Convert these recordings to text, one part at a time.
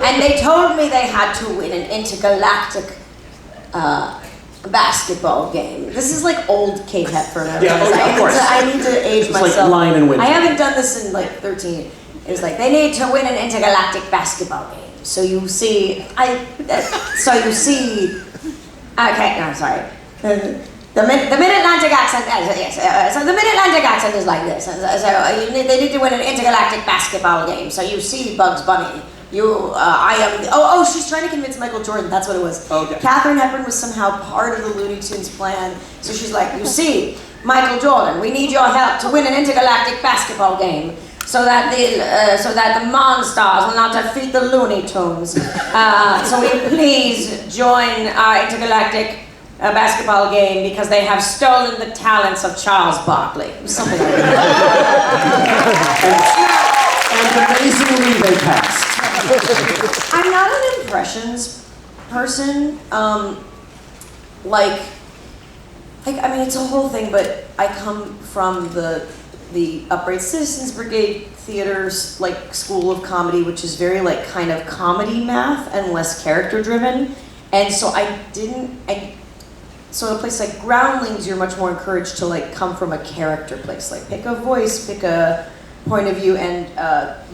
And they told me they had to win an intergalactic basketball game. This is like old Kate Hepburn. Yeah, of course. I need to age it's myself. Like Lion and Winter. I haven't done this in like 13 years. It was like, they need to win an intergalactic basketball game. So you see, okay, no, I'm sorry. The Mid-Atlantic accent, yes. So the Mid-Atlantic accent is like this. So they need to win an intergalactic basketball game. So you see Bugs Bunny. She's trying to convince Michael Jordan, that's what it was. Okay. Katherine Hepburn was somehow part of the Looney Tunes plan. So she's like, you see, Michael Jordan, we need your help to win an intergalactic basketball game. So that the Monstars will not defeat the Looney Tunes. So will you please join our intergalactic basketball game because they have stolen the talents of Charles Barkley. Something like that. And amazingly they passed. I'm not an impressions person. I mean, it's a whole thing, but I come from the Upright Citizens Brigade Theater's like school of comedy, which is very like kind of comedy math and less character driven. And so so in a place like Groundlings, you're much more encouraged to like come from a character place, like pick a voice, pick a point of view, and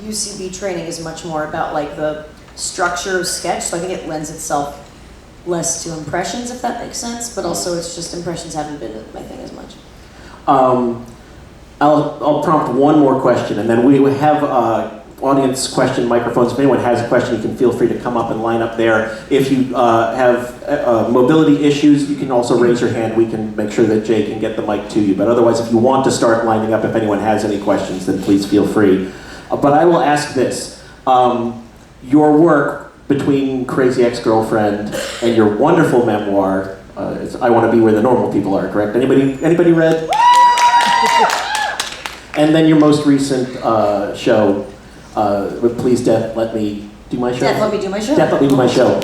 UCB training is much more about like the structure of sketch, so I think it lends itself less to impressions, if that makes sense, but also it's just impressions haven't been my thing as much. I'll prompt one more question, and then we have audience question microphones. If anyone has a question, you can feel free to come up and line up there. If you have mobility issues, you can also raise your hand. We can make sure that Jay can get the mic to you. But otherwise, if you want to start lining up, if anyone has any questions, then please feel free. But I will ask this. Your work between Crazy Ex-Girlfriend and your wonderful memoir, I Want to Be Where the Normal People Are, correct? Anybody read? And then your most recent show, Please Death Let Me Do My Show? Death Let Me Do My Show? Death Let Me Do My Show.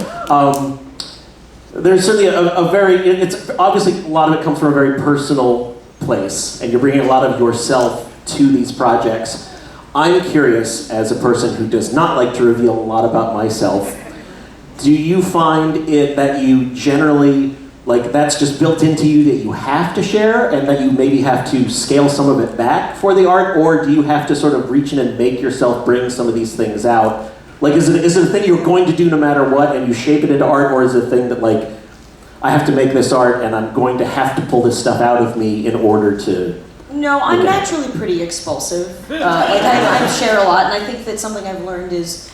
There's certainly a very, it's obviously a lot of it comes from a very personal place, and you're bringing a lot of yourself to these projects. I'm curious, as a person who does not like to reveal a lot about myself, do you find it that you generally, like that's just built into you that you have to share and that you maybe have to scale some of it back for the art, or do you have to sort of reach in and make yourself bring some of these things out? Like is it a thing you're going to do no matter what and you shape it into art, or is it a thing that like, I have to make this art and I'm going to have to pull this stuff out of me in order to... No, I'm naturally pretty expulsive. I share a lot, and I think that something I've learned is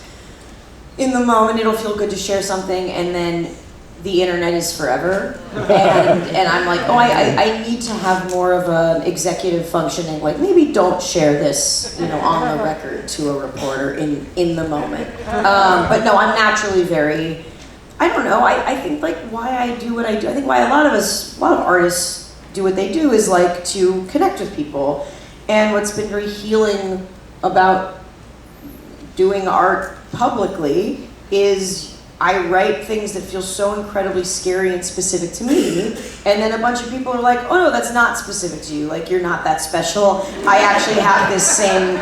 in the moment it'll feel good to share something, and then the internet is forever. And I'm like, I need to have more of an executive functioning, like maybe don't share this, on the record to a reporter in the moment. But no, I'm naturally very, I don't know, I think like why I do what I do, I think why a lot of artists do what they do is like to connect with people. And what's been very healing about doing art publicly is I write things that feel so incredibly scary and specific to me, and then a bunch of people are like, oh no, that's not specific to you, like you're not that special. I actually have this same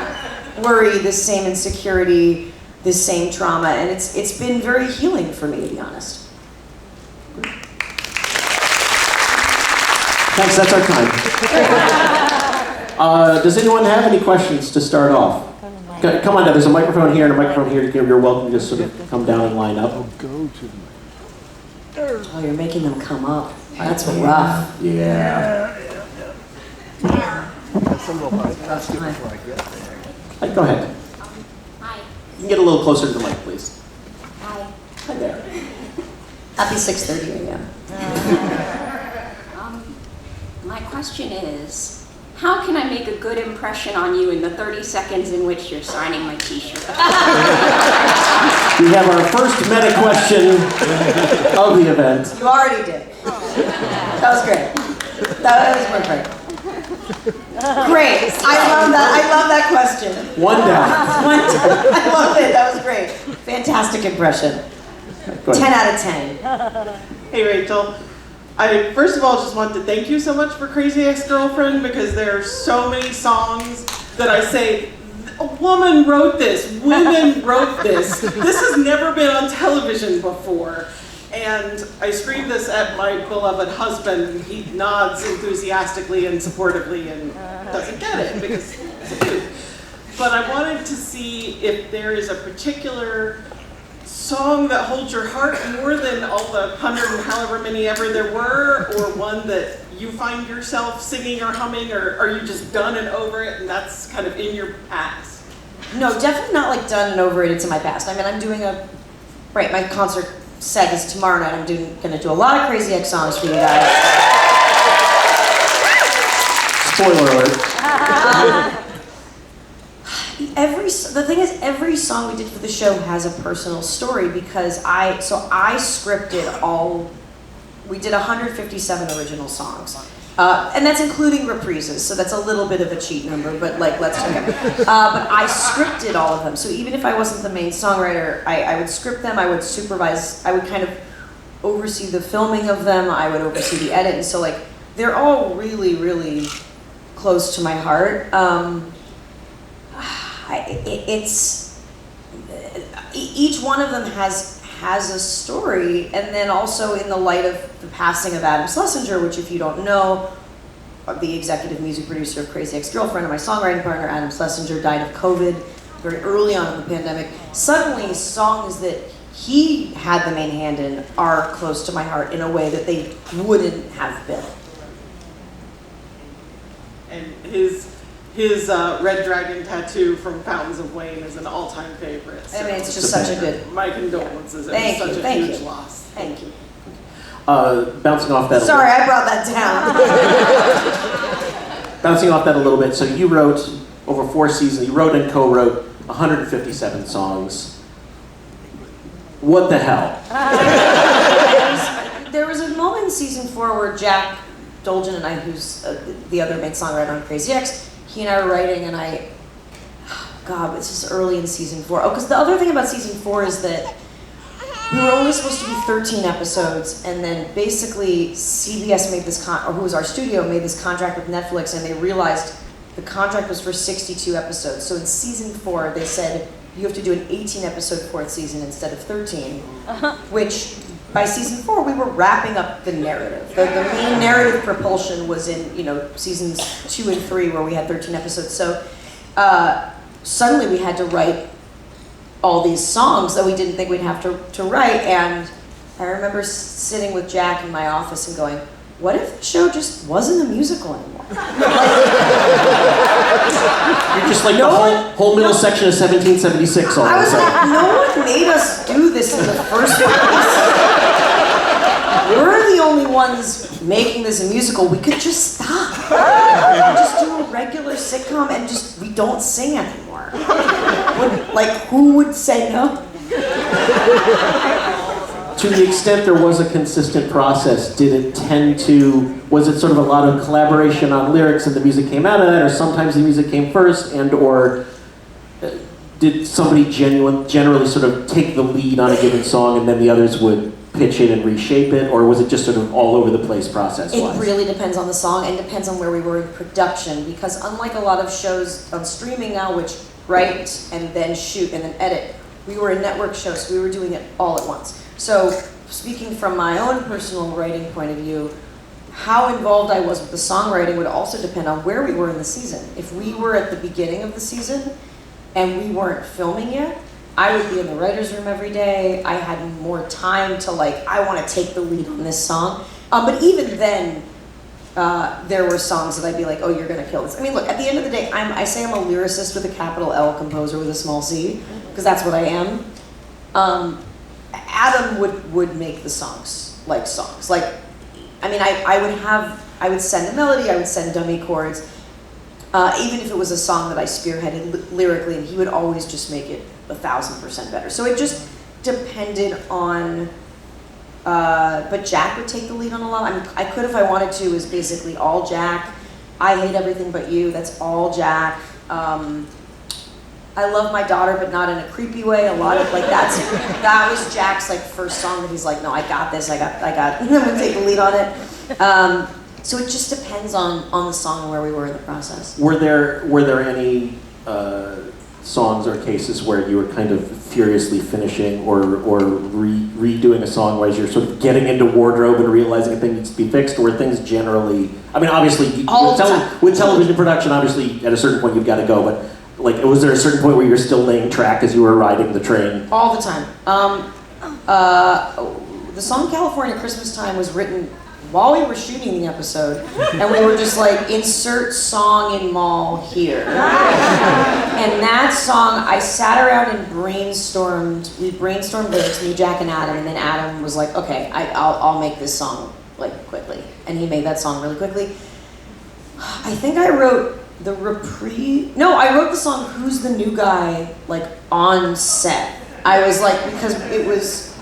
worry, this same insecurity, this same trauma, and it's been very healing for me, to be honest. Thanks, that's our time. Does anyone have any questions to start off? Come on down, there's a microphone here and a microphone here. You're welcome to just sort of come down and line up. Oh, you're making them come up. That's rough. Yeah. Go ahead. Hi. You can get a little closer to the mic, please. Hi. Hi there. Happy 6:30 a.m. My question is, how can I make a good impression on you in the 30 seconds in which you're signing my t-shirt? We have our first meta question of the event. You already did. That was great. That was perfect. Great. I love that question. One down. I love it. That was great. Fantastic impression. 10 out of 10. Hey Rachel. I first of all just want to thank you so much for Crazy Ex-Girlfriend, because there are so many songs that I say, a woman wrote this, women wrote this. This has never been on television before. And I screamed this at my beloved husband, and he nods enthusiastically and supportively and doesn't get it because it's a dude. But I wanted to see if there is a particular song that holds your heart more than all the 100 and however many ever there were, or one that you find yourself singing or humming, or are you just done and over it and that's kind of in your past? No, definitely not like done and over it, it's in my past. I mean, I'm doing my concert set is tomorrow night. I'm gonna do a lot of Crazy X songs for you guys. Spoiler alert. The thing is, every song we did for the show has a personal story because I scripted we did 157 original songs. And that's including reprises, so that's a little bit of a cheat number, but like, let's check it. But I scripted all of them, so even if I wasn't the main songwriter, I would script them, I would supervise, I would kind of oversee the filming of them, I would oversee the edit, and so like, they're all really, really close to my heart. Each one of them has a story, and then also in the light of the passing of Adam Schlesinger, which if you don't know, the executive music producer of Crazy Ex-Girlfriend and my songwriting partner, Adam Schlesinger, died of COVID very early on in the pandemic. Suddenly, songs that he had the main hand in are close to my heart in a way that they wouldn't have been. And his Red Dragon tattoo from Fountains of Wayne is an all-time favorite. So I mean, it's just such a good... My condolences. It Thank was you, such a thank huge you. loss. Thank you. Bouncing off that. Sorry, I brought that down. Bouncing off that a little bit. So you wrote over 4 seasons. You wrote and co-wrote 157 songs. What the hell? There was a moment in season 4 where Jack Dolgen and I, who's the other main songwriter on Crazy X, he and I were writing, and God, this is early in season 4. Oh, because the other thing about season 4 is that we were only supposed to be 13 episodes, and then basically CBS made this or who was our studio, made this contract with Netflix, and they realized the contract was for 62 episodes. So in season 4, they said you have to do an 18-episode 4th season instead of 13, which by season 4 we were wrapping up the narrative. The main narrative propulsion was in seasons 2 and 3 where we had 13 episodes. So suddenly we had to write all these songs that we didn't think we'd have to write, and I remember sitting with Jack in my office and going, what if the show just wasn't a musical anymore? You're just like the whole middle section of 1776 all of I a was sudden. like, no one made us do this in the first place. We're the only ones making this a musical. We could just stop. We could just do a regular sitcom and we don't sing anymore. Who would say no? To the extent there was a consistent process, was it sort of a lot of collaboration on lyrics and the music came out of that, or sometimes the music came first, or did somebody generally sort of take the lead on a given song and then the others would pitch it and reshape it, or was it just sort of all over the place process-wise? It really depends on the song and depends on where we were in production, because unlike a lot of shows on streaming now, which write and then shoot and then edit, we were a network show, so we were doing it all at once. So speaking from my own personal writing point of view, how involved I was with the songwriting would also depend on where we were in the season. If we were at the beginning of the season and we weren't filming yet, I would be in the writer's room every day. I had more time to I want to take the lead on this song. But even then, there were songs that I'd be like, oh, you're going to kill this. I mean, look, at the end of the day, I say I'm a lyricist with a capital L, composer with a small c, because that's what I am. Adam would make the songs like songs. I would send a melody, I would send dummy chords, even if it was a song that I spearheaded lyrically, and he would always just make it 1,000% better. So it just depended on, but Jack would take the lead on a lot. I could if I wanted to, is basically all Jack. I Hate Everything But You, that's all Jack. I Love My Daughter, but not in a creepy way. A lot of that was Jack's first song that he's like, no, I got this, I got, I'm gonna take the lead on it. So it just depends on the song and where we were in the process. Were there any songs or cases where you were kind of furiously finishing or redoing a song as you're sort of getting into wardrobe and realizing a thing needs to be fixed, or things generally, I mean, obviously, with television production, obviously, at a certain point you've got to go, but like, was there a certain point where you're still laying track as you were riding the train? All the time. The song California Christmas Time was written while we were shooting the episode, and we were just like, insert song in mall here. And that song, I sat around and brainstormed. We brainstormed lyrics, me, Jack, and Adam, and then Adam was like, okay, I'll make this song like quickly. And he made that song really quickly. I think I wrote the I wrote the song Who's the New Guy, like on set. I was like, because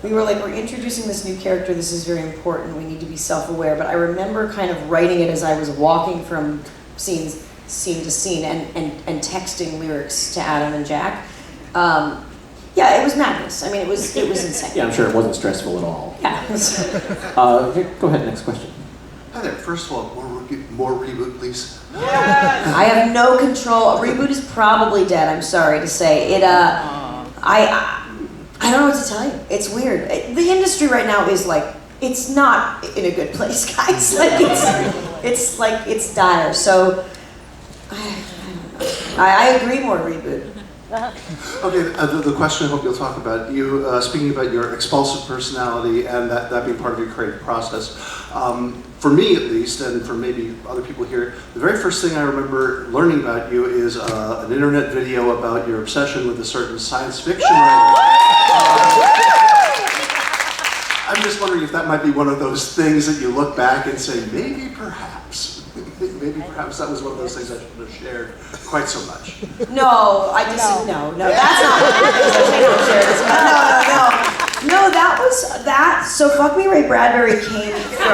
we were like, we're introducing this new character, this is very important, we need to be self-aware, but I remember kind of writing it as I was walking from scene to scene and texting lyrics to Adam and Jack. Yeah, it was madness. I mean, it was insane. Yeah, I'm sure it wasn't stressful at all. Yeah. Go ahead, next question. Hi there. First of all, more reboot, please. Yes. I have no control. A reboot is probably dead, I'm sorry to say. I don't know what to tell you. It's weird. The industry right now is like, it's not in a good place, guys. Like it's dire. So I agree, more reboot. Okay, the question I hope you'll talk about, you speaking about your expulsive personality and that being part of your creative process. For me at least, and for maybe other people here, the very first thing I remember learning about you is an internet video about your obsession with a certain science fiction writer. I'm just wondering if that might be one of those things that you look back and say, maybe perhaps that was one of those things I shouldn't have shared quite so much. No, I just no, that's not one of the things I shouldn't share. No, that was that. So Fuck Me Ray Bradbury came from.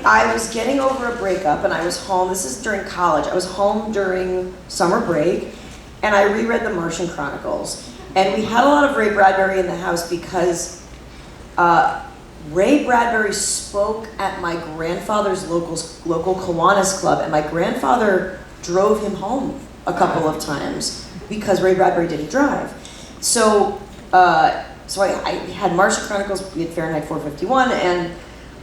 I was getting over a breakup and I was home. This is during college. I was home during summer break, and I reread The Martian Chronicles. And we had a lot of Ray Bradbury in the house because Ray Bradbury spoke at my grandfather's local Kiwanis club, and my grandfather drove him home a couple of times because Ray Bradbury didn't drive. So I had Martian Chronicles, we had Fahrenheit 451, and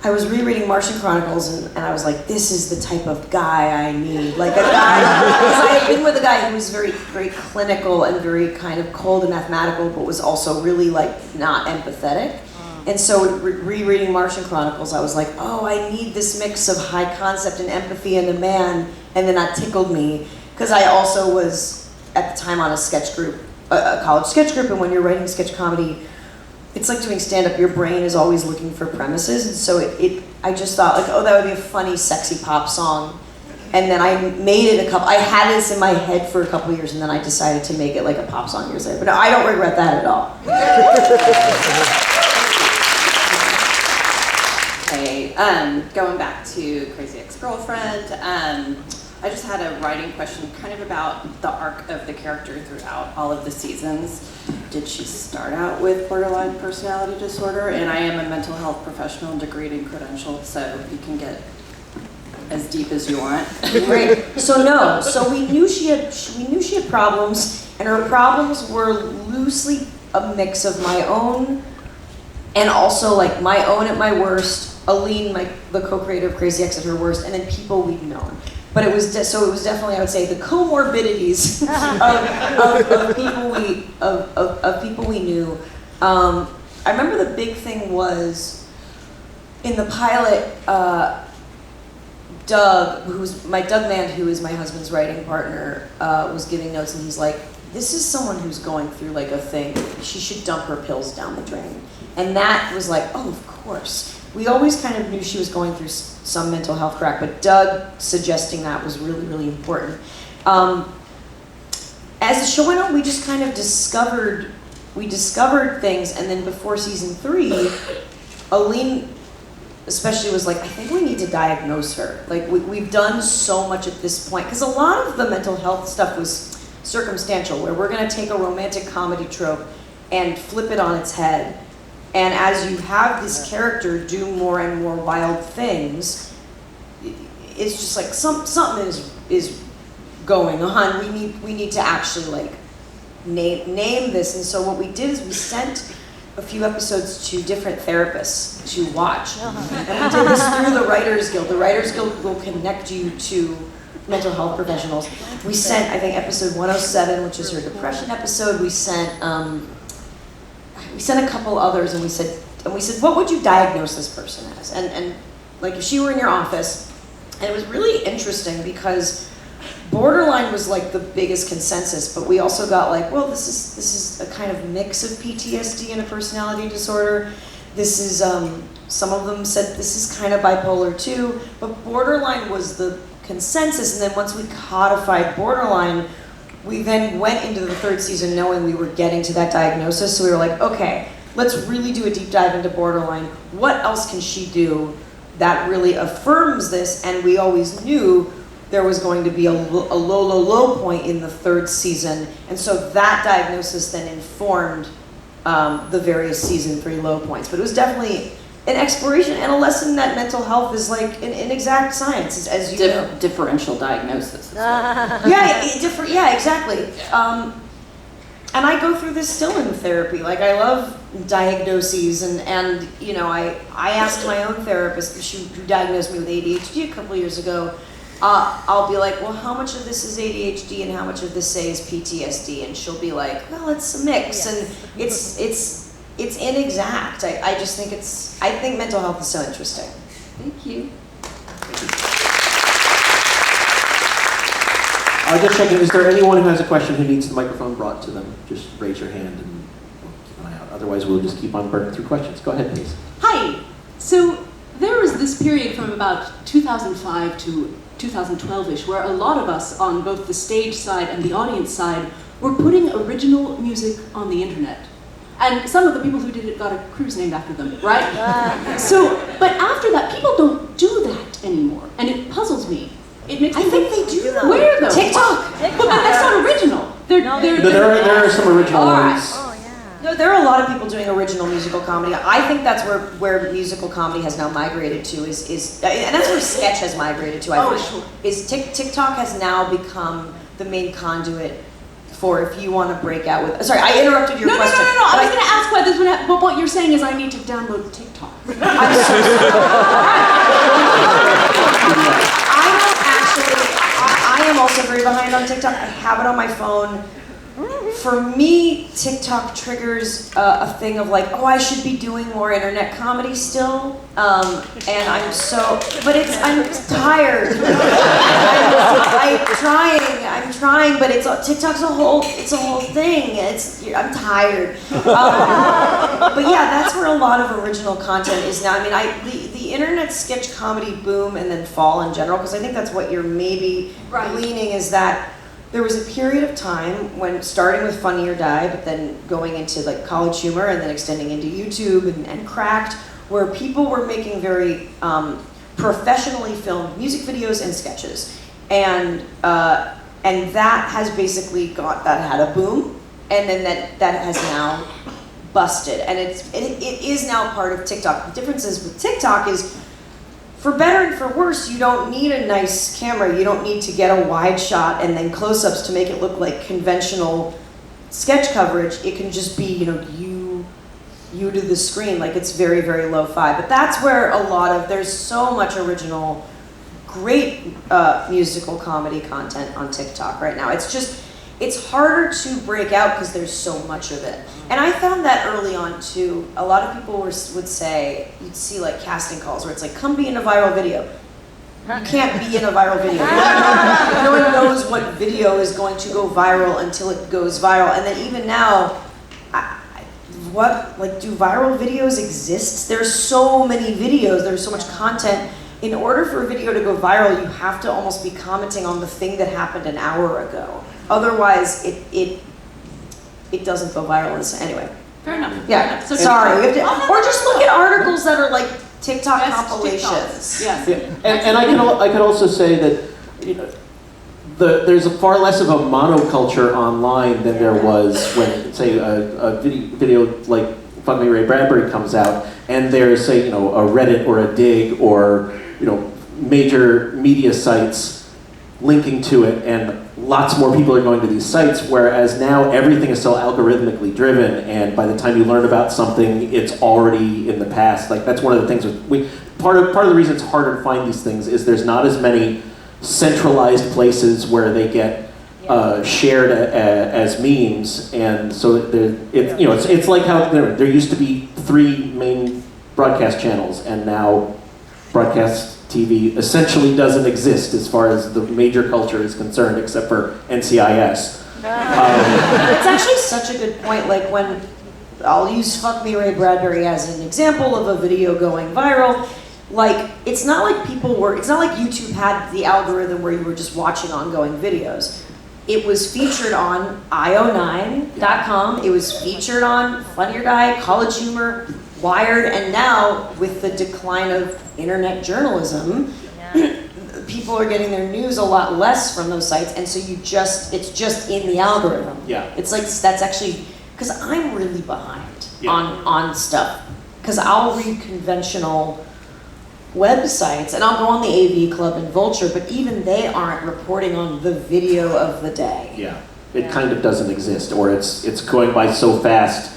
I was rereading Martian Chronicles, and I was like, this is the type of guy I need. Like a guy, because I had been with a guy who was very, very clinical and very kind of cold and mathematical, but was also really like not empathetic. And so rereading Martian Chronicles, I was like, oh, I need this mix of high concept and empathy in a man, and then that tickled me, because I also was, at the time, on a sketch group, a college sketch group, and when you're writing sketch comedy, it's like doing stand-up, your brain is always looking for premises, and so I just thought, like, oh, that would be a funny, sexy pop song. And then I made it I had this in my head for a couple of years, and then I decided to make it like a pop song years later. But no, I don't regret that at all. Hey, going back to Crazy Ex-Girlfriend, I just had a writing question kind of about the arc of the character throughout all of the seasons. Did she start out with borderline personality disorder? And I am a mental health professional, degreed and credentialed, so you can get as deep as you want. Great. So no. So we knew she had problems, and her problems were loosely a mix of my own, and also like my own at my worst, Aline, the co-creator of Crazy Ex, at her worst, and then people we'd known. But it was so it was definitely, I would say, the comorbidities of people we knew. I remember the big thing was in the pilot. Doug Mann, who is my husband's writing partner, was giving notes, and he's like, "This is someone who's going through like a thing. She should dump her pills down the drain." And that was like, oh, of course. We always kind of knew she was going through some mental health crack, but Doug suggesting that was really, really important. As the show went on, we just kind of discovered things, and then before season 3, Aline especially was like, I think we need to diagnose her. Like, we've done so much at this point, because a lot of the mental health stuff was circumstantial, where we're gonna take a romantic comedy trope and flip it on its head. And as you have this character do more and more wild things, it's just like something is going on. We need to actually like name this. And so what we did is we sent a few episodes to different therapists to watch. And we did this through the Writers Guild. The Writers Guild will connect you to mental health professionals. We sent, I think, episode 107, which is her depression episode. We sent a couple others, and we said, what would you diagnose this person as? And like if she were in your office, and it was really interesting because borderline was like the biggest consensus, but we also got like, well, this is a kind of mix of PTSD and a personality disorder. This is some of them said this is kind of bipolar too, but borderline was the consensus. And then once we codified borderline, we then went into the third season knowing we were getting to that diagnosis. So we were like, okay, let's really do a deep dive into borderline. What else can she do that really affirms this? And we always knew there was going to be a low point in the third season. And so that diagnosis then informed the various season 3 low points. But it was definitely an exploration and a lesson that mental health is like an exact science, as you know. Differential diagnosis. Yeah, exactly. And I go through this still in therapy. Like I love diagnoses, and you know, I asked my own therapist, who diagnosed me with ADHD a couple years ago. I'll be like, well, how much of this is ADHD and how much of this, say, is PTSD? And she'll be like, well, it's a mix, and it's inexact. I just think I think mental health is so interesting. Thank you. Just checking, is there anyone who has a question who needs the microphone brought to them? Just raise your hand and we'll keep an eye out. Otherwise, we'll just keep on burning through questions. Go ahead, please. Hi. So there was this period from about 2005 to 2012-ish where a lot of us on both the stage side and the audience side were putting original music on the internet. And some of the people who did it got a cruise named after them, right? But after that, people don't do that anymore. And it puzzles me. It makes me think they do though. Where though? TikTok. But that's not original. There are some original ones. No, there are a lot of people doing original musical comedy. I think that's where musical comedy has now migrated to and that's where sketch has migrated to. I think is TikTok has now become the main conduit for if you want to break out with. Sorry, I interrupted your question. No. I was going to ask why this would happen, but what you're saying is I need to download TikTok. I'm so sorry. I am also very behind on TikTok. I have it on my phone. For me, TikTok triggers a thing of like, oh, I should be doing more internet comedy still, and I'm I'm tired. I'm trying, but TikTok's a whole thing. I'm tired. But yeah, that's where a lot of original content is now. I mean, the internet sketch comedy boom and then fall in general, because I think that's what you're maybe gleaning is that. There was a period of time when starting with Funny or Die, but then going into like College Humor and then extending into YouTube and Cracked, where people were making very professionally filmed music videos and sketches, and that has basically had a boom, and then that has now busted, and it is now part of TikTok. The difference is with TikTok is, for better and for worse, you don't need a nice camera. You don't need to get a wide shot and then close-ups to make it look like conventional sketch coverage. It can just be, you to the screen, like it's very, very lo-fi. But that's where there's so much original, great musical comedy content on TikTok right now. It's harder to break out because there's so much of it. And I found that early on too. A lot of people would say, you'd see like casting calls where it's like, come be in a viral video. You can't be in a viral video. No one knows what video is going to go viral until it goes viral. And then even now, do viral videos exist? There's so many videos, there's so much content. In order for a video to go viral, you have to almost be commenting on the thing that happened an hour ago. Otherwise, it doesn't go viral. Anyway. Fair enough. Yeah. So sorry. Or just look at articles that are like TikTok compilations. Yes. Yeah. And I could also say that there's a far less of a monoculture online than there was when, say, a video like Fuck Me Ray Bradbury comes out, and there's, say, a Reddit or a Dig or major media sites linking to it and lots more people are going to these sites, whereas now everything is so algorithmically driven, and by the time you learn about something, it's already in the past. Like, that's one of the things part of the reason it's harder to find these things is there's not as many centralized places where they get shared as memes, and so it's like how there used to be 3 main broadcast channels, and now broadcast TV essentially doesn't exist as far as the major culture is concerned, except for NCIS. It's actually such a good point. Like, when I'll use Fuck Me Ray Bradbury as an example of a video going viral. Like, it's not like YouTube had the algorithm where you were just watching ongoing videos. It was featured on io9.com, it was featured on Funny or Die, College Humor, Wired, and now with the decline of internet journalism, people are getting their news a lot less from those sites, and so it's just in the algorithm. Yeah. It's like, that's actually, because I'm really behind on stuff, because I'll read conventional websites, and I'll go on the AV Club and Vulture, but even they aren't reporting on the video of the day. Yeah, it kind of doesn't exist, or it's going by so fast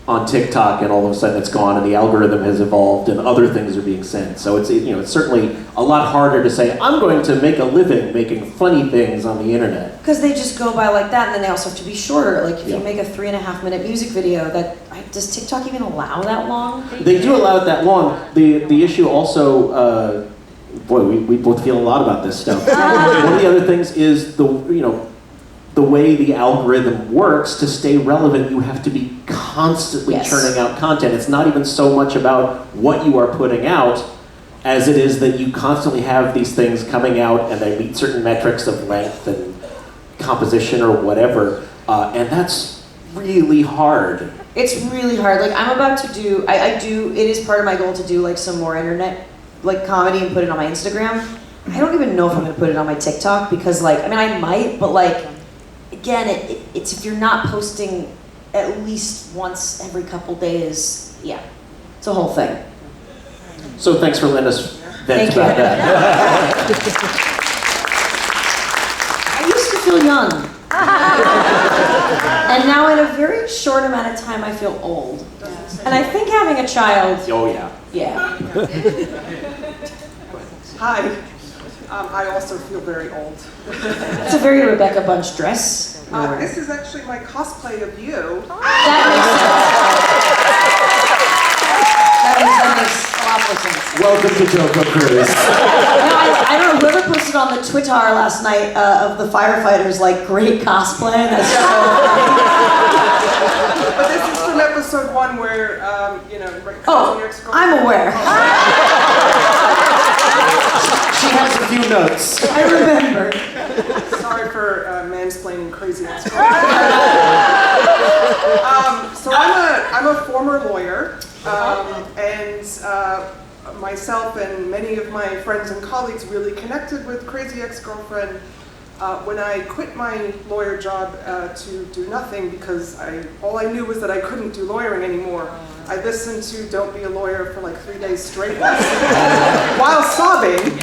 on TikTok, and all of a sudden it's gone, and the algorithm has evolved, and other things are being sent. So it's certainly a lot harder to say, I'm going to make a living making funny things on the internet. Because they just go by like that, and then they also have to be shorter. Like, if you make a 3.5-minute music video, does TikTok even allow that long? They do allow it that long. The issue also, we both feel a lot about this stuff. One of the other things is the way the algorithm works. To stay relevant, you have to be constantly churning out content. It's not even so much about what you are putting out as it is that you constantly have these things coming out, and they meet certain metrics of length and composition or whatever, and that's really hard. It's really hard. Like, I'm about to do, it is part of my goal to do like some more internet like comedy and put it on my Instagram. I don't even know if I'm gonna put it on my TikTok, because like, I mean, I might, but like, again, it's if you're not posting at least once every couple days, it's a whole thing. So thanks for letting us vent Thank you. about that. I used to feel young. And now in a very short amount of time, I feel old. And I think having a child, Oh yeah. Hi. I also feel very old. It's a very Rebecca Bunch dress. This is actually my cosplay of you. That makes a lot more sense. Welcome to JoCo Cruise. I don't know, whoever posted on the Twitter last night of the firefighters, like, great cosplay. That's so funny. But this is from episode 1 where, I'm aware. She has a few notes. I remember. Sorry for mansplaining crazy ex-girlfriend. So I'm a former lawyer, and myself and many of my friends and colleagues really connected with Crazy Ex-Girlfriend when I quit my lawyer job to do nothing, because all I knew was that I couldn't do lawyering anymore. I listened to Don't Be a Lawyer for like 3 days straight while sobbing.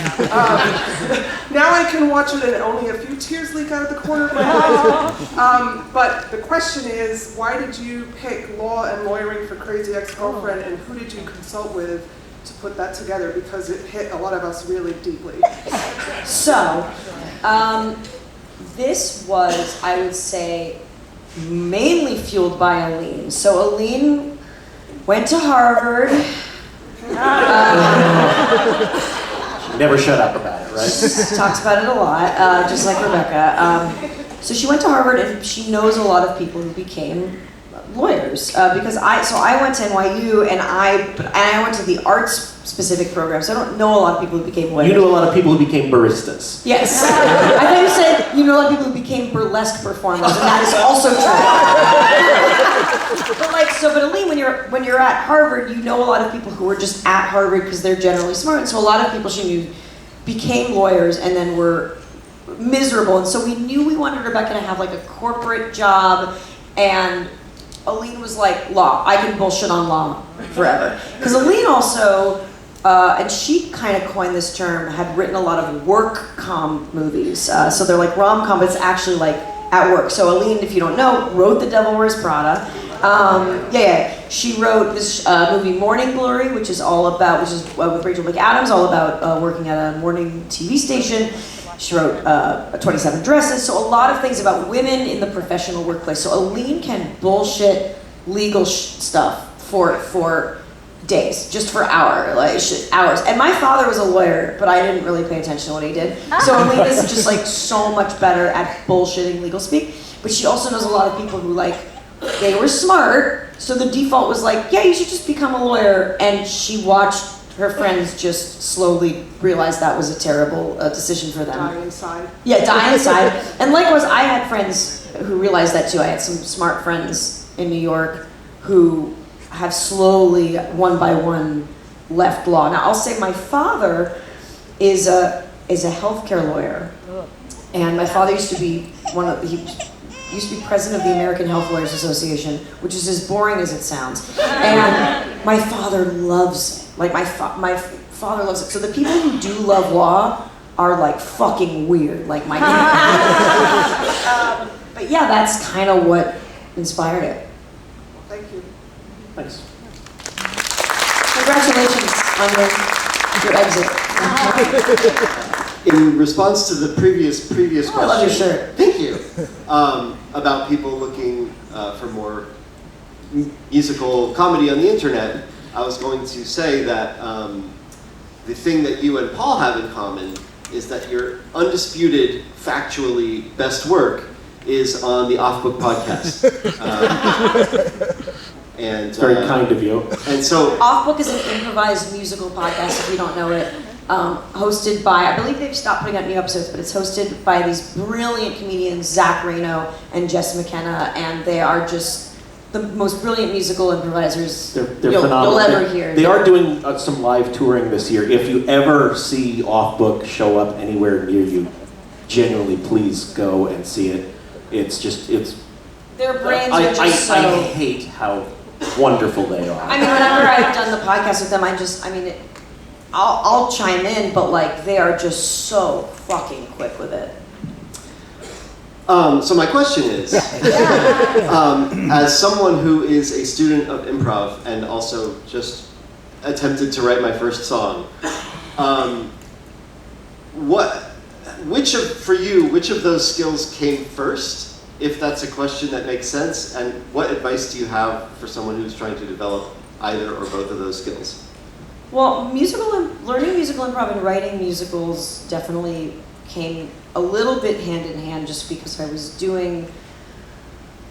Now I can watch it and only a few tears leak out of the corner of my eye. But the question is, why did you pick law and lawyering for Crazy Ex-Girlfriend, and who did you consult with to put that together? Because it hit a lot of us really deeply. So, this was, I would say, mainly fueled by Aline. So Aline went to Harvard. Never shut up about it, right? She talks about it a lot, just like Rebecca. So she went to Harvard, and she knows a lot of people who became lawyers, because I went to NYU, and I went to the arts specific program, so I don't know a lot of people who became lawyers. You know a lot of people who became baristas. Yes. I thought you said you know a lot of people who became burlesque performers, and that is also true. But Aline, when you're at Harvard, you know a lot of people who were just at Harvard because they're generally smart, and so a lot of people she knew became lawyers and then were miserable, and so we knew we wanted Rebecca to have like a corporate job, and Aline was like, law. I can bullshit on law forever. Because Aline also and she kind of coined this term, had written a lot of work-com movies. So they're like rom-com, but it's actually like at work. So Aline, if you don't know, wrote The Devil Wears Prada. She wrote this movie Morning Glory, which is with Rachel McAdams, all about working at a morning TV station. She wrote 27 Dresses, so a lot of things about women in the professional workplace. So Aline can bullshit legal stuff for days, just for hours. And my father was a lawyer, but I didn't really pay attention to what he did. So Aline is just like so much better at bullshitting legal speak. But she also knows a lot of people who they were smart, so the default was like, yeah, you should just become a lawyer. And she watched her friends just slowly realize that was a terrible decision for them. Die inside. Yeah, die inside. And likewise, I had friends who realized that too. I had some smart friends in New York who have slowly, one by one, left law. Now, I'll say my father is a healthcare lawyer, and my father used to be he used to be president of the American Health Lawyers Association, which is as boring as it sounds. And my father loves it. Like my father loves it. So the people who do love law are like fucking weird. Like my but yeah, that's kind of what inspired it. Thank you. Thanks. Congratulations on your exit. In response to the previous question, I love your shirt. Thank you. About people looking for more musical comedy on the internet, I was going to say that the thing that you and Paul have in common is that your undisputed, factually best work is on the Off Book podcast. And Very kind of you. And so, Off Book is an improvised musical podcast, if you don't know it, hosted by, I believe they've stopped putting out new episodes, but it's hosted by these brilliant comedians, Zach Reno and Jess McKenna, and they are just the most brilliant musical improvisers They're you'll phenomenal. ever hear. They are doing some live touring this year. If you ever see Off Book show up anywhere near you, genuinely, please go and see it. It's Their brains are just so... I hate how wonderful they are. I mean, whenever I've done the podcast with them, I'll chime in, but like, they are just so fucking quick with it. so my question is, as someone who is a student of improv and also just attempted to write my first song, which of those skills came first, if that's a question that makes sense, and what advice do you have for someone who's trying to develop either or both of those skills? Well, learning musical improv and writing musicals definitely came a little bit hand in hand, just because I was doing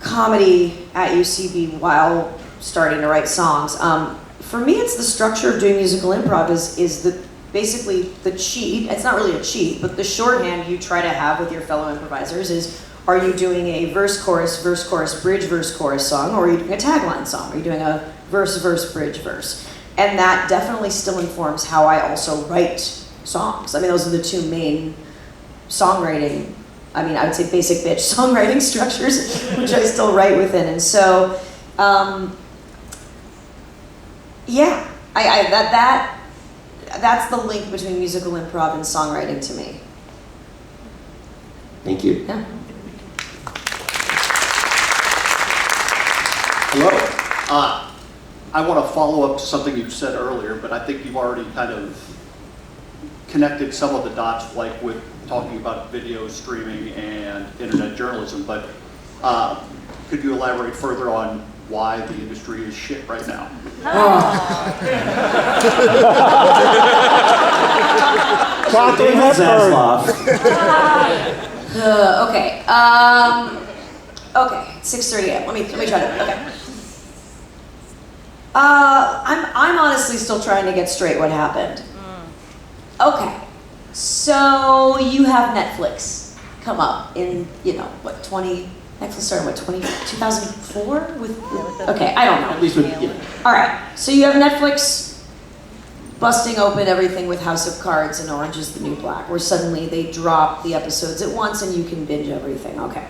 comedy at UCB while starting to write songs. For me, it's the structure of doing musical improv is basically the cheat. It's not really a cheat, but the shorthand you try to have with your fellow improvisers is, are you doing a verse, chorus, bridge, verse, chorus song, or are you doing a tagline song? Are you doing a verse, bridge, verse? And that definitely still informs how I also write songs. I mean, those are the two main songwriting, I would say basic bitch songwriting structures, which I still write within. And so, that's the link between musical improv and songwriting to me. Thank you. Yeah. Hello. I want to follow up to something you said earlier, but I think you've already kind of connected some of the dots, like with talking about video streaming and internet journalism, but could you elaborate further on why the industry is shit right now? Katherine Hepburn. Okay. Okay. 6:30 a.m. Let me try to. Okay. I'm honestly still trying to get straight what happened. Okay. So you have Netflix come up in, Netflix started 2004 okay, I don't know. At least with, All right. So you have Netflix busting open everything with House of Cards and Orange is the New Black, where suddenly they drop the episodes at once and you can binge everything. Okay.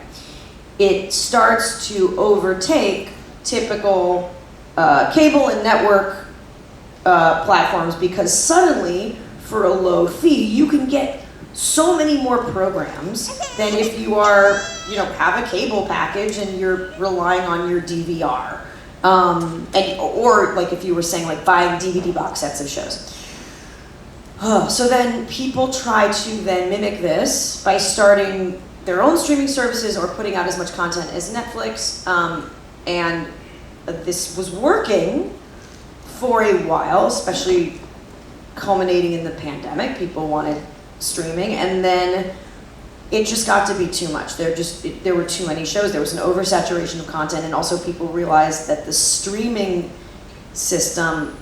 It starts to overtake typical cable and network platforms, because suddenly, for a low fee, you can get so many more programs than if you are, have a cable package and you're relying on your DVR. Or like if you were saying like buying DVD box sets of shows. So then people try to then mimic this by starting their own streaming services or putting out as much content as Netflix. And this was working for a while, especially culminating in the pandemic. People wanted streaming, and then it just got to be too much. There were too many shows. There was an oversaturation of content, and also people realized that the streaming system,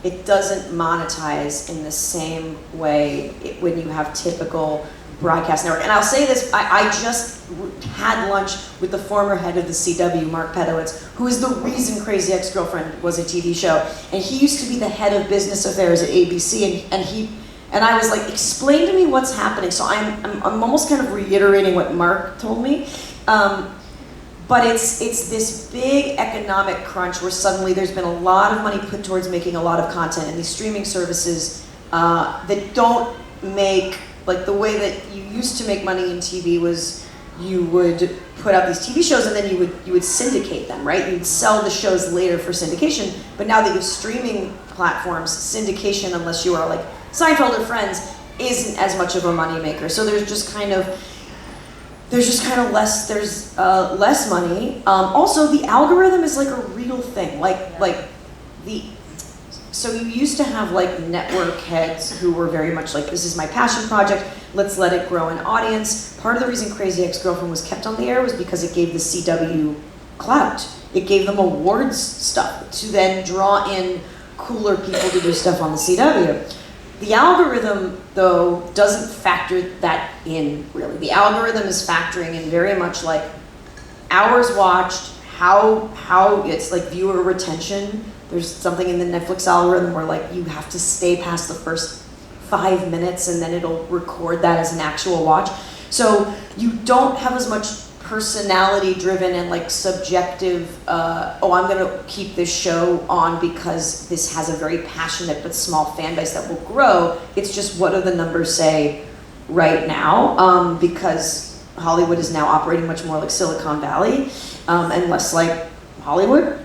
it doesn't monetize in the same way when you have typical broadcast network. And I'll say this, I just had lunch with the former head of the CW, Mark Pedowitz, who is the reason Crazy Ex-Girlfriend was a TV show. And he used to be the head of business affairs at ABC, and I was like, explain to me what's happening. So I'm almost kind of reiterating what Mark told me. But it's this big economic crunch where suddenly there's been a lot of money put towards making a lot of content, and these streaming services that don't make, like the way that you used to make money in TV was you would put out these TV shows and then you would syndicate them, right? You'd sell the shows later for syndication, but now that you have streaming platforms, syndication, unless you are like Seinfeld or Friends, isn't as much of a moneymaker. So there's just kind of less money. Also, the algorithm is like a real thing. So you used to have like network heads who were very much like, this is my passion project, let's let it grow an audience. Part of the reason Crazy Ex-Girlfriend was kept on the air was because it gave the CW clout. It gave them awards stuff to then draw in cooler people to do stuff on the CW. The algorithm, though, doesn't factor that in, really. The algorithm is factoring in very much like hours watched, how it's like viewer retention. There's something in the Netflix algorithm where like you have to stay past the first 5 minutes and then it'll record that as an actual watch. So you don't have as much personality driven and like subjective, I'm gonna keep this show on because this has a very passionate but small fan base that will grow. It's just what do the numbers say right now, because Hollywood is now operating much more like Silicon Valley and less like Hollywood,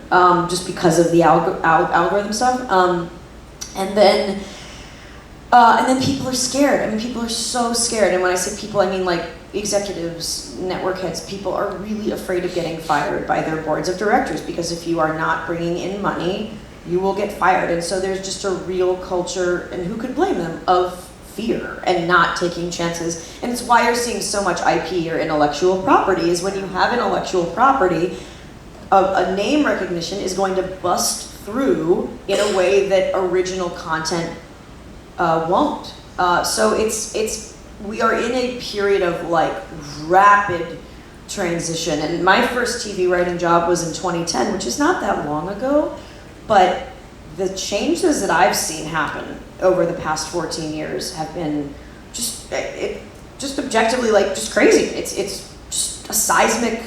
just because of the algorithm stuff. And then people are scared. I mean, people are so scared. And when I say people, I mean like executives, network heads. People are really afraid of getting fired by their boards of directors, because if you are not bringing in money, you will get fired. And so there's just a real culture, and who could blame them, of fear and not taking chances. And it's why you're seeing so much IP or intellectual property, is when you have intellectual property, a name recognition is going to bust through in a way that original content won't. So we are in a period of like rapid transition. And my first TV writing job was in 2010, which is not that long ago, but the changes that I've seen happen over the past 14 years have been just objectively like just crazy. It's just a seismic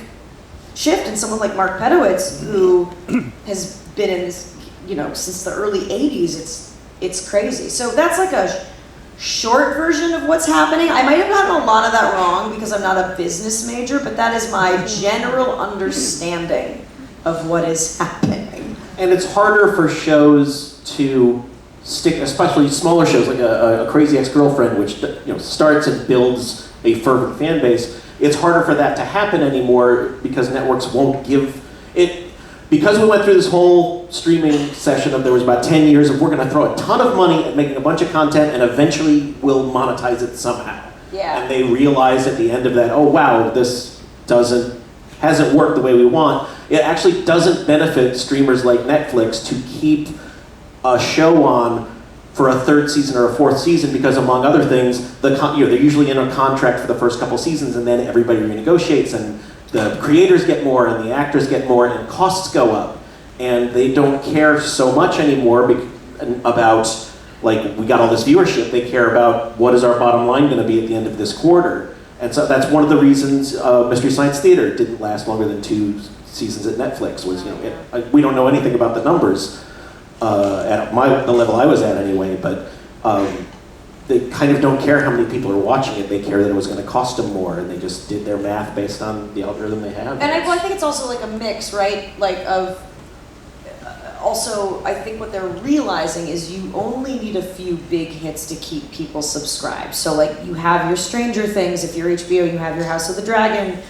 shift. And someone like Mark Pedowitz, who has been in this, since the early 80s, it's crazy. So that's like a short version of what's happening. I might have gotten a lot of that wrong because I'm not a business major, but that is my general understanding of what is happening. And it's harder for shows to stick, especially smaller shows like a Crazy Ex-Girlfriend, which starts and builds a fervent fan base. It's harder for that to happen anymore because networks won't give it. Because we went through this whole streaming session of there was about 10 years of we're going to throw a ton of money at making a bunch of content and eventually we'll monetize it somehow. Yeah. And they realized at the end of that, oh wow, this hasn't worked the way we want. It actually doesn't benefit streamers like Netflix to keep a show on for a third season or a fourth season, because among other things, they're usually in a contract for the first couple seasons and then everybody renegotiates and the creators get more and the actors get more and costs go up. And they don't care so much anymore about, like, we got all this viewership. They care about what is our bottom line going to be at the end of this quarter. And so that's one of the reasons Mystery Science Theater didn't last longer than 2 seasons at Netflix. Was we don't know anything about the numbers. at the level I was at anyway, but they kind of don't care how many people are watching it. They care that it was going to cost them more, and they just did their math based on the algorithm they have. And I think it's also like a mix, right? Like of, also, I think what they're realizing is you only need a few big hits to keep people subscribed. So like you have your Stranger Things, if you're HBO, you have your House of the Dragon.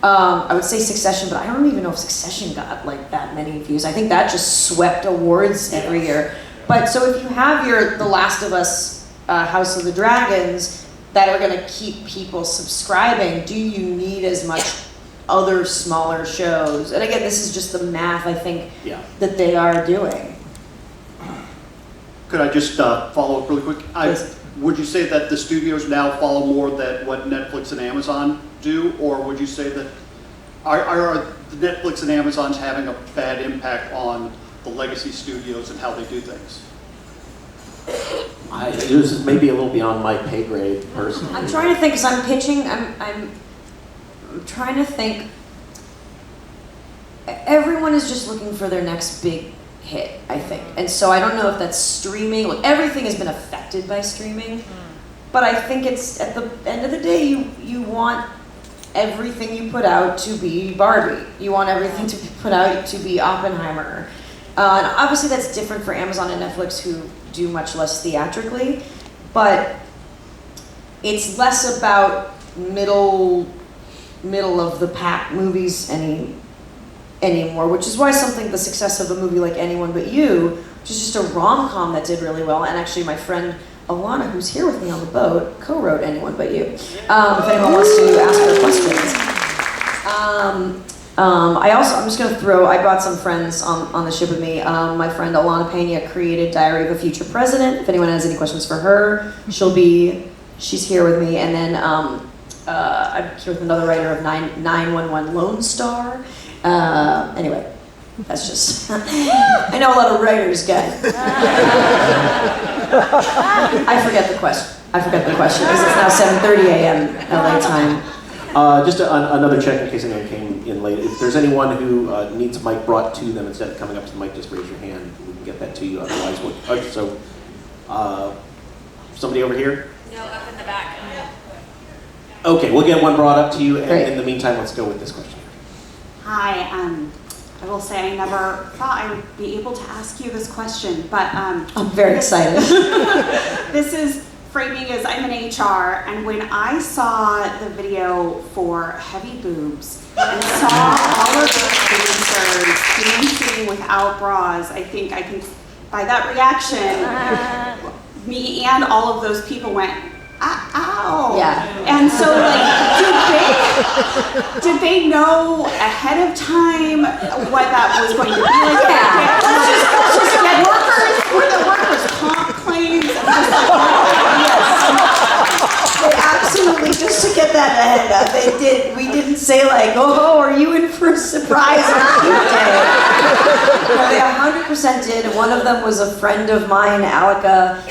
I would say Succession, but I don't even know if Succession got like that many views. I think that just swept awards every year. But so if you have your The Last of Us, House of the Dragons, that are gonna keep people subscribing, do you need as much other smaller shows? And again, this is just the math I think that they are doing. Could I just follow up really quick? Would you say that the studios now follow more than what Netflix and Amazon do, or would you say that are Netflix and Amazon's having a bad impact on the legacy studios and how they do things? This is maybe a little beyond my pay grade personally. I'm trying to think, because I'm pitching, I'm trying to think. Everyone is just looking for their next big hit, I think. And so I don't know if that's streaming. Like, everything has been affected by streaming. But I think it's, at the end of the day, you want everything you put out to be Barbie. You want everything to be put out to be Oppenheimer. And obviously that's different for Amazon and Netflix, who do much less theatrically. But it's less about middle of the pack movies anymore, which is why something, the success of a movie like Anyone But You, which is just a rom-com that did really well, and actually my friend Alana, who's here with me on the boat, co-wrote Anyone But You. If anyone wants to ask her questions. I'm just gonna I brought some friends on the ship with me. My friend Alana Pena created Diary of a Future President. If anyone has any questions for her, she's here with me. And then I'm here with another writer of 911 Lone Star. Anyway, that's just, I know a lot of writers, guys. I forget the question, because it's now 7:30 a.m. LA time. Just another check in case anyone came in late. If there's anyone who needs a mic brought to them instead of coming up to the mic, just raise your hand. We can get that to you. Otherwise, somebody over here? No, up in the back. Okay, we'll get one brought up to you. And in the meantime, let's go with this question. Hi, I will say I never thought I would be able to ask you this question, but I'm very excited. This is framing as I'm in HR, and when I saw the video for Heavy Boobs and saw all of the dancers dancing without bras, I think I can, by that reaction, me and all of those people went, ow. Yeah. And so, like, did they know ahead of time what that was going to be like? Yeah. Let's just get workers comp claims. Just like, Absolutely, just to get that ahead, we didn't say like, oh, are you in for a surprise on Tuesday? No, they 100% did. One of them was a friend of mine, Alika,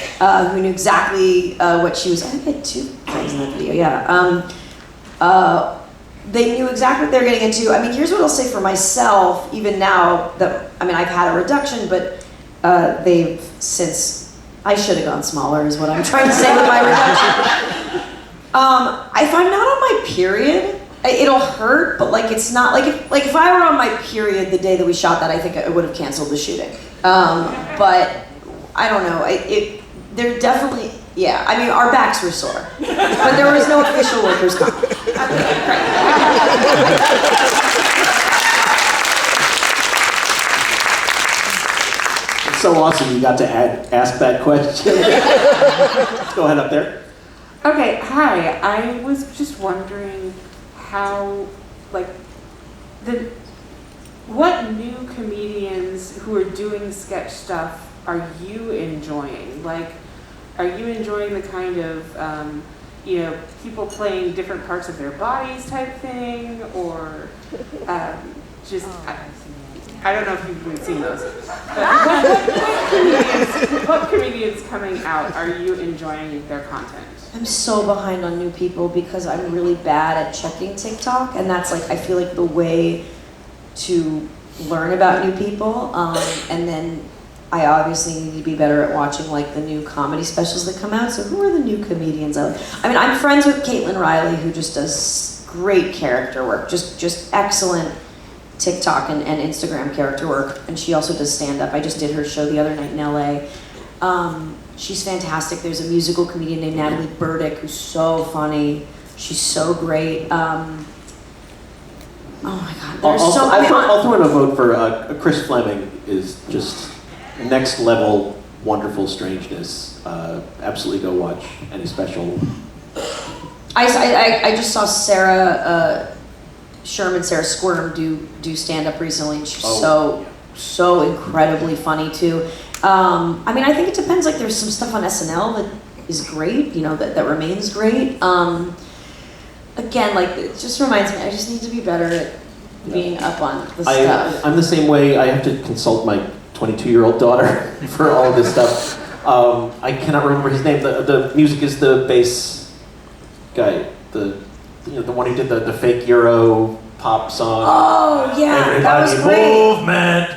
who knew exactly what she was. I think I had two friends in that video, yeah. They knew exactly what they were getting into. I mean, here's what I'll say for myself, even now that, I've had a reduction, but they've since, I should have gone smaller is what I'm trying to say with my reduction. If I'm not on my period, it'll hurt, but like it's not, like if I were on my period the day that we shot that, I think I would have canceled the shooting. But I don't know, they're definitely, yeah, our backs were sore, but there was no official workers' comp. It's so awesome you got to ask that question. Let's go ahead up there. Okay, hi. I was just wondering how, what new comedians who are doing sketch stuff are you enjoying? Like, are you enjoying the kind of, people playing different parts of their bodies type thing, or just, I don't know if you've even seen those. But what comedians coming out are you enjoying their content? I'm so behind on new people because I'm really bad at checking TikTok, and that's I feel like the way to learn about new people. And then I obviously need to be better at watching like the new comedy specials that come out. So who are the new comedians? I mean, I'm friends with Caitlin Riley, who just does great character work, just excellent TikTok and Instagram character work, and she also does stand-up. I just did her show the other night in LA. She's fantastic. There's a musical comedian named Natalie Burdick who's so funny. She's so great. Oh my God, there's so. I'll throw in a vote for Chris Fleming. Is just next level wonderful strangeness. Absolutely go watch any special. I just saw Sarah Squirm do stand up recently. She's so incredibly funny too. I mean, I think it depends. Like, there's some stuff on SNL that is great, you know, that remains great. Again, like, it just reminds me, I just need to be better at being up on the stuff. I'm the same way. I have to consult my 22-year-old daughter for all of this stuff. I cannot remember his name. The music is the bass guy. The one who did the fake Euro pop song. Oh yeah, that was great. Movement.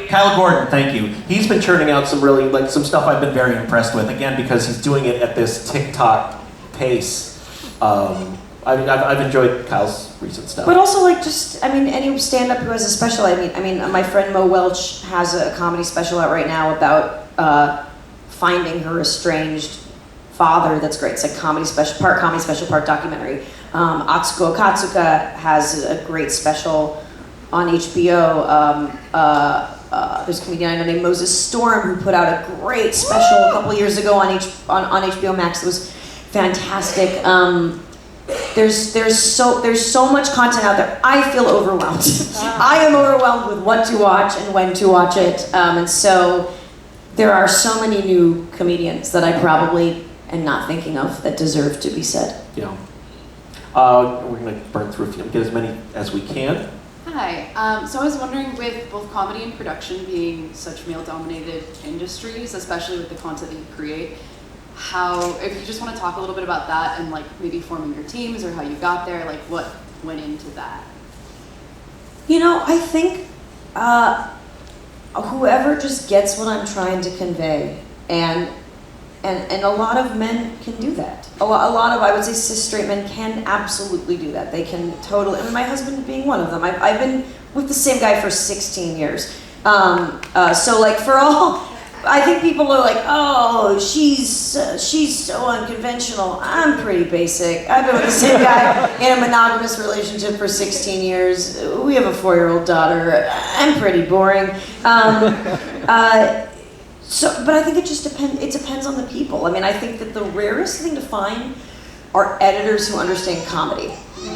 Kyle Gordon, thank you. He's been churning out some really, like, some stuff I've been very impressed with, again, because he's doing it at this TikTok pace. I've enjoyed Kyle's recent stuff. But also, like, just, I mean, any stand-up who has a special, I mean, my friend Mo Welch has a comedy special out right now about finding her estranged father. That's great. It's like part comedy special, part documentary. Atsuko Okatsuka has a great special on HBO. There's a comedian I know named Moses Storm who put out a great special a couple years ago on HBO Max that was fantastic. There's so much content out there. I feel overwhelmed. I am overwhelmed with what to watch and when to watch it. And so there are so many new comedians that I probably am not thinking of that deserve to be said. Yeah. We're gonna burn through a few, get as many as we can. Hi. So I was wondering, with both comedy and production being such male-dominated industries, especially with the content that you create, if you just want to talk a little bit about that and like maybe forming your teams or how you got there, like what went into that? You know, I think whoever just gets what I'm trying to convey, and a lot of men can do that. A lot of, I would say, cis straight men can absolutely do that. They can totally, I mean, my husband being one of them. I've been with the same guy for 16 years. So like for all, I think people are like, oh, she's so unconventional. I'm pretty basic. I've been with the same guy in a monogamous relationship for 16 years. We have a 4-year-old daughter. I'm pretty boring. But I think it just depends. It depends on the people. I mean, I think that the rarest thing to find are editors who understand comedy.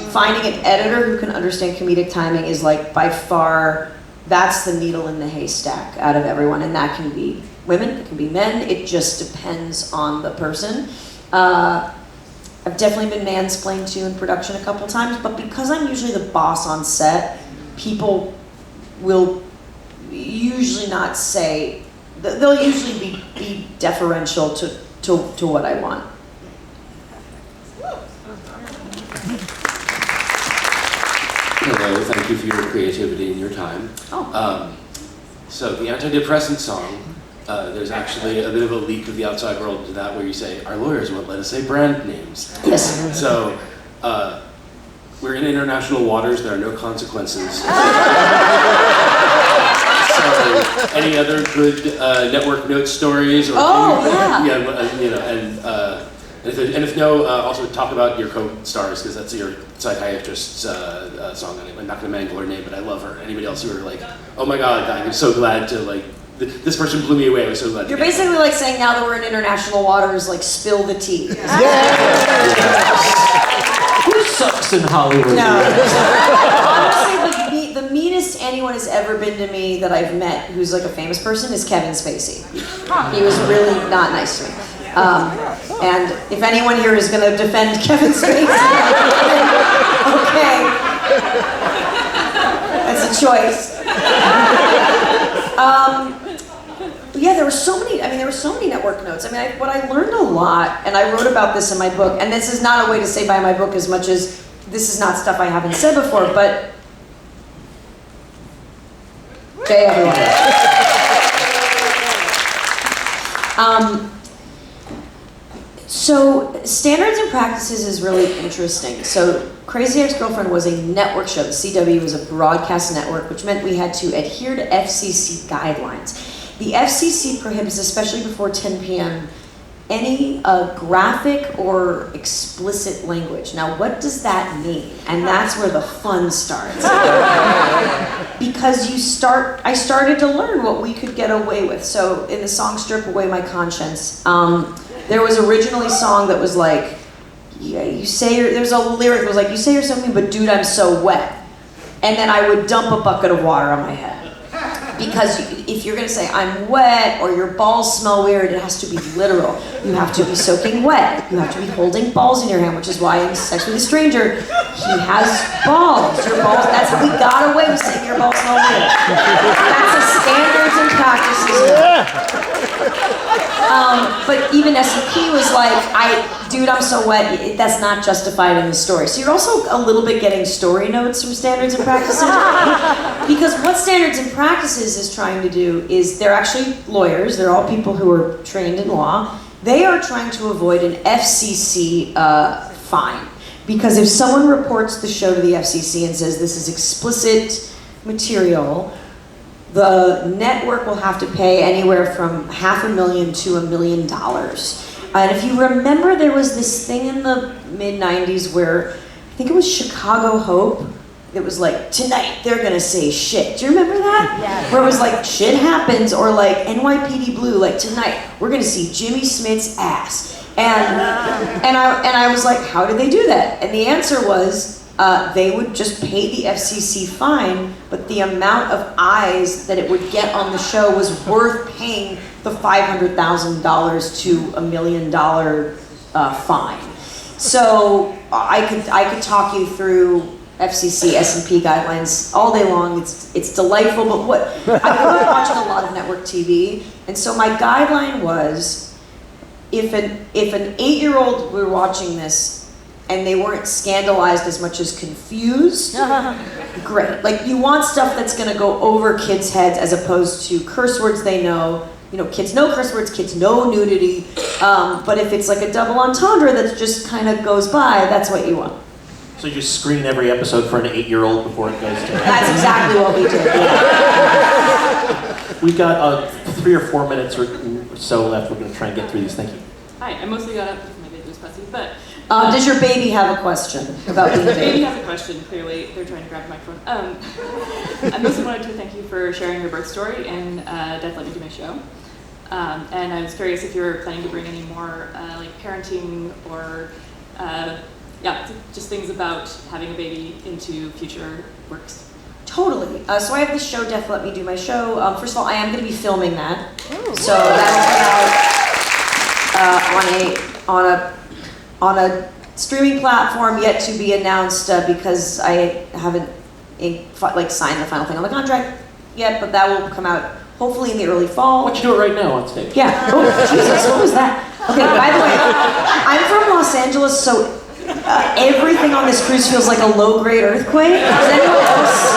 Finding an editor who can understand comedic timing is like by far, that's the needle in the haystack out of everyone, and that can be women, it can be men. It just depends on the person. I've definitely been mansplained to in production a couple times, but because I'm usually the boss on set, people will usually not say. They'll usually be deferential to what I want. Hello, thank you for your creativity and your time. So the antidepressant song, there's actually a bit of a leak of the outside world into that where you say, our lawyers won't let us say brand names. Yes. So we're in international waters, there are no consequences. So, any other good network note stories? Or and if no, also talk about your co-stars, because that's your psychiatrist's song. I'm not going to mangle her name, but I love her. Anybody else who are like, oh my God, I'm so glad to like, this person blew me away. I was so glad. You're basically like saying now that we're in international waters, like spill the tea. Who sucks in Hollywood? No. Honestly, the meanest anyone has ever been to me that I've met who's like a famous person is Kevin Spacey. He was really not nice to me. And if anyone here is going to defend Kevin Spacey, okay, that's a choice. Yeah, there were so many network notes. I mean, what I learned a lot, and I wrote about this in my book, and this is not a way to say by my book as much as this is not stuff I haven't said before, but, okay, everyone. So standards and practices is really interesting. So Crazy Ex-Girlfriend was a network show. The CW was a broadcast network, which meant we had to adhere to FCC guidelines. The FCC prohibits, especially before 10 p.m., any graphic or explicit language. Now, what does that mean? And that's where the fun starts. Because I started to learn what we could get away with. So in the song Strip Away My Conscience, there was originally a song that was like, yeah, there's a lyric that was like, you say you're something, but dude, I'm so wet. And then I would dump a bucket of water on my head. Because if you're gonna say I'm wet or your balls smell weird, it has to be literal. You have to be soaking wet. You have to be holding balls in your hand, which is why in Sex with a Stranger, he has balls. Your balls, that's how we got away with saying your balls smell weird. That's a standards and practices. But even S&P was like, dude, I'm so wet, that's not justified in the story. So you're also a little bit getting story notes from standards and practices. Because what standards and practices is trying to do is, they're actually lawyers, they're all people who are trained in law. They are trying to avoid an FCC fine. Because if someone reports the show to the FCC and says this is explicit material, the network will have to pay anywhere from $500,000 to $1 million. And if you remember, there was this thing in the mid-90s where, I think it was Chicago Hope, it was like, tonight they're gonna say shit. Do you remember that? Yeah. Where it was like, shit happens, or like NYPD Blue, like tonight we're gonna see Jimmy Smith's ass. And I was like, how did they do that? And the answer was, they would just pay the FCC fine, but the amount of eyes that it would get on the show was worth paying the $500,000 to $1 million fine. So I could talk you through FCC, S&P guidelines all day long. It's delightful, but I grew up watching a lot of network TV, and so my guideline was, if an 8-year-old were watching this and they weren't scandalized as much as confused, great. Like, you want stuff that's gonna go over kids' heads as opposed to curse words they know. You know, kids know curse words, kids know nudity, but if it's like a double entendre that just kind of goes by, that's what you want. So you just screen every episode for an 8-year-old before it goes to... That's exactly what we did. Yeah. We've got 3 or 4 minutes or so left. We're gonna try and get through these. Thank you. Hi, I mostly got up because my baby was fussy, but... Does your baby have a question about being a The baby baby? has a question, clearly. They're trying to grab the microphone. I mostly wanted to thank you for sharing your birth story and Death Let Me Do My Show. And I was curious if you're planning to bring any more like parenting or just things about having a baby into future works. Totally. So I have this show, Death Let Me Do My Show. First of all, I am going to be filming that. So that'll come out on a streaming platform yet to be announced because I haven't signed the final thing on the contract yet, but that will come out hopefully in the early fall. Why don't you do it right now on stage? Yeah. Oh, Jesus, what was that? Okay, by the way, I'm from Los Angeles, so everything on this cruise feels like a low-grade earthquake. Does anyone else?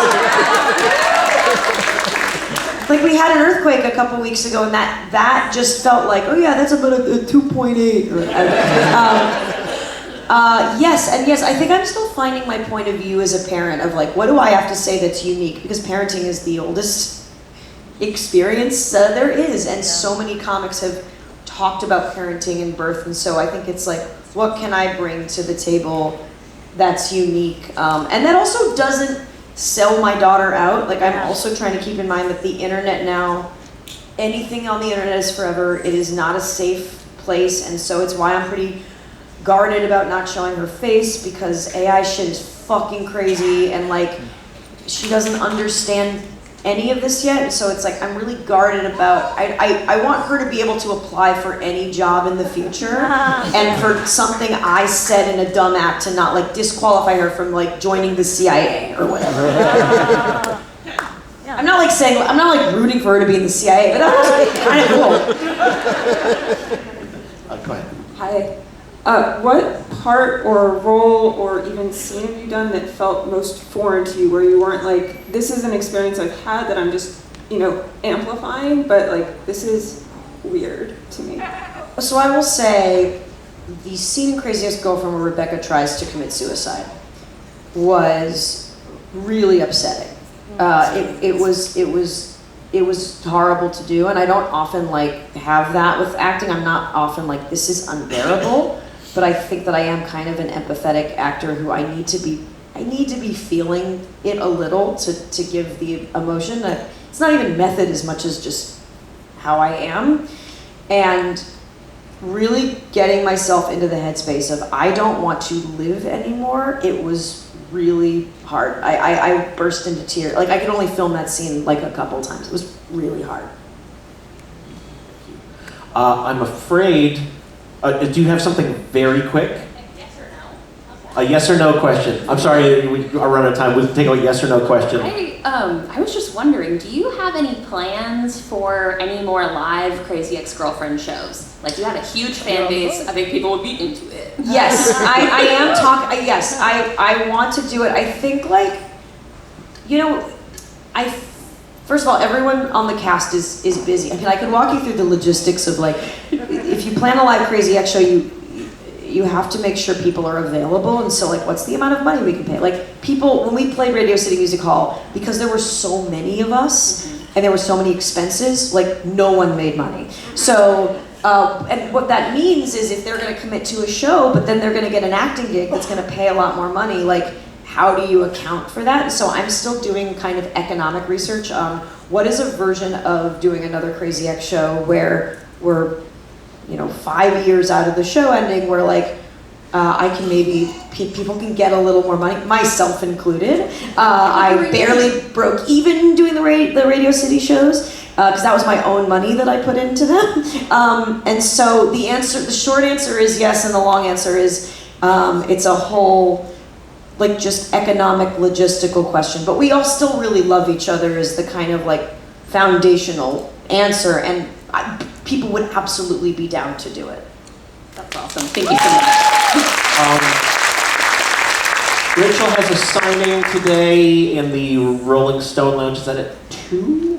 Like, we had an earthquake a couple weeks ago, and that just felt like, oh yeah, that's about a 2.8. Yes, I think I'm still finding my point of view as a parent of like, what do I have to say that's unique? Because parenting is the oldest experience there is, and so many comics have talked about parenting and birth, and so I think it's like, what can I bring to the table that's unique? And that also doesn't sell my daughter out. Like, I'm also trying to keep in mind that the internet now, anything on the internet is forever. It is not a safe place, and so it's why I'm pretty guarded about not showing her face, because AI shit is fucking crazy, and like, she doesn't understand any of this yet, so it's like, I'm really guarded about, I want her to be able to apply for any job in the future, and for something I said in a dumb act to not like disqualify her from like joining the CIA or whatever. I'm not like rooting for her to be in the CIA, but that was kind of cool. Go ahead. Hi. What part or role or even scene have you done that felt most foreign to you, where you weren't like, this is an experience I've had that I'm just, amplifying, but like, this is weird to me. So I will say, the scene in Crazy Ex-Girlfriend where Rebecca tries to commit suicide was really upsetting. It was horrible to do, and I don't often like have that with acting. I'm not often like, this is unbearable, but I think that I am kind of an empathetic actor who I need to be feeling it a little to give the emotion. It's not even method as much as just how I am, and really getting myself into the headspace of I don't want to live anymore. It was really hard. I burst into tears. Like, I could only film that scene like a couple times. It was really hard. I'm afraid, do you have something very quick? Yes or no? A yes or no question. I'm sorry, we are running out of time. We'll take a yes or no question. I was just wondering, do you have any plans for any more live Crazy Ex-Girlfriend shows? Like, you have a huge fan base. I think people would be into it. Yes, I am talking. Yes, I want to do it. I think, like, you know, first of all, everyone on the cast is busy. I mean, I could walk you through the logistics of, like, if you plan a live Crazy Ex show, you have to make sure people are available, and so, like, what's the amount of money we can pay? Like, people, when we played Radio City Music Hall, because there were so many of us, and there were so many expenses, like, no one made money. So, and what that means is if they're gonna commit to a show, but then they're gonna get an acting gig that's gonna pay a lot more money, like, how do you account for that? And so I'm still doing kind of economic research on what is a version of doing another Crazy Ex show where we're, 5 years out of the show ending, where, like, I can maybe, people can get a little more money, myself included. I barely broke even doing the Radio City shows, because that was my own money that I put into them. And so the short answer is yes, and the long answer is it's a whole, like, just economic, logistical question. But we all still really love each other is the kind of, like, foundational answer, and people would absolutely be down to do it. That's awesome. Thank you so much. Rachel has a signing today in the Rolling Stone Lounge. Is that at 2?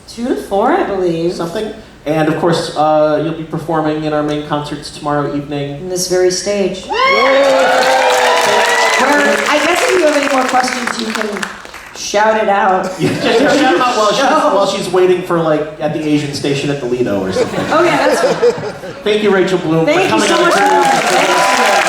2 to 4, I believe. Something. And of course, you'll be performing in our main concerts tomorrow evening. In this very stage. I guess if you have any more questions, you can shout it out. Just shout it out while she's waiting for, like, at the Asian station at the Lido or something. Oh yeah, that's fine. Thank you, Rachel Bloom, Thank for coming you so on the much. cruise. Thank you.